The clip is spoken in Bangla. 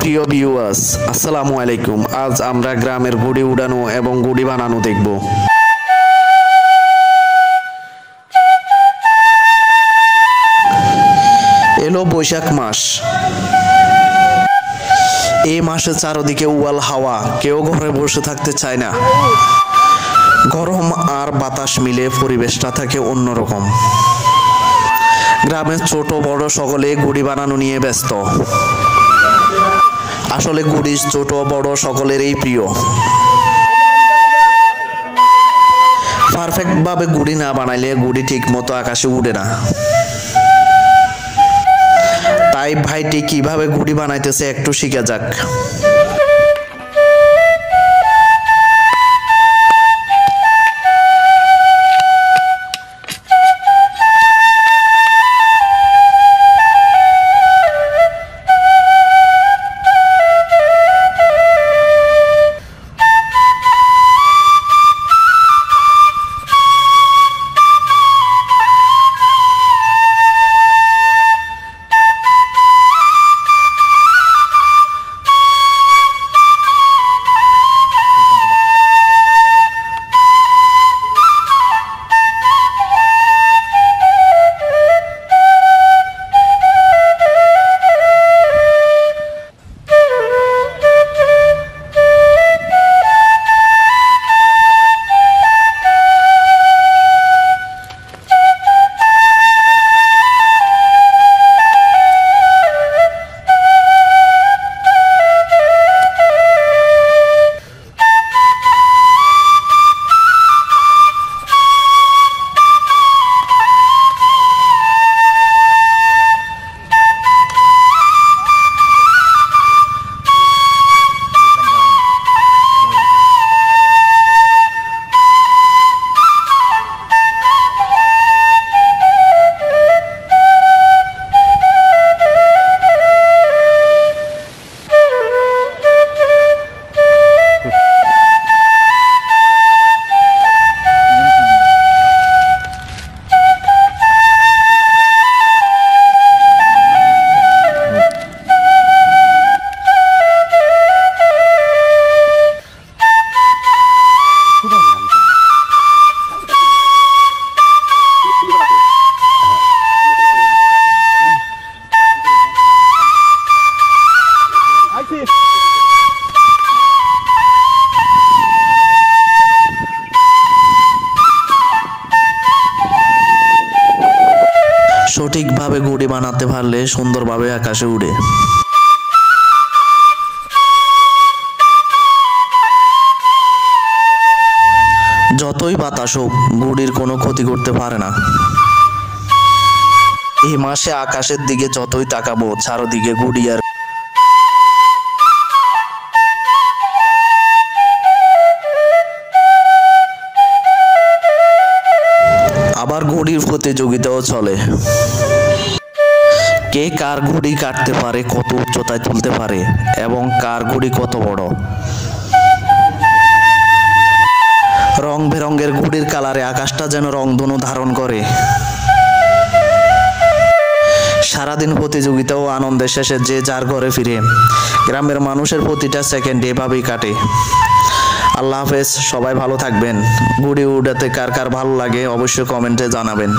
প্রিয় ভিউয়ার্স, আসসালামু আলাইকুম। আজ আমরা গ্রামের গুড়ি উড়ানো এবং গুড়ি বানানো দেখব। এলো বৈশাখ মাস। এই মাসে চারদিকে উয়াল হাওয়া, কেউ ঘরে বসে থাকতে চায় না। গরম আর বাতাস মিলে পরিবেশটা থাকে অন্যরকম। গ্রামের ছোট বড় সকলে গুড়ি বানানো নিয়ে ব্যস্ত। আসলে গুড়ি ছোট বড় সকলেরই প্রিয়। পারফেক্ট ভাবে গুড়ি না বানাইলে গুড়ি ঠিক মতো আকাশে উড়ে না। তাই ভাইটি কিভাবে গুড়ি বানাইতেছে একটু শিখা যাক। সঠিকভাবে গুড়ি বানাতে পারলে সুন্দরভাবে আকাশে উড়ে। যতই বাতাস হোক গুড়ির কোনো ক্ষতি করতে পারে না। এই মাসে আকাশের দিকে যতই তাকাবো চারদিকে গুড়ি আর আবার গুড়ির প্রতিযোগিতাও চলে। কে কার গুড়ি কাটতে পারে, কত উচ্চতায় তুলতে পারে এবং কার গুড়ি কত বড়। রং বেরঙের গুড়ির কালারে আকাশটা যেন রংধনু ধারণ করে। সারাদিন প্রতিযোগিতা ও আনন্দের শেষে যে যার ঘরে ফিরে। গ্রামের মানুষের প্রতিটা সেকেন্ড এভাবেই কাটে। আল্লাহ হাফেজ, সবাই ভালো থাকবেন। গুড়ি উড়াতে কার কার ভালো লাগে অবশ্যই কমেন্টে জানাবেন।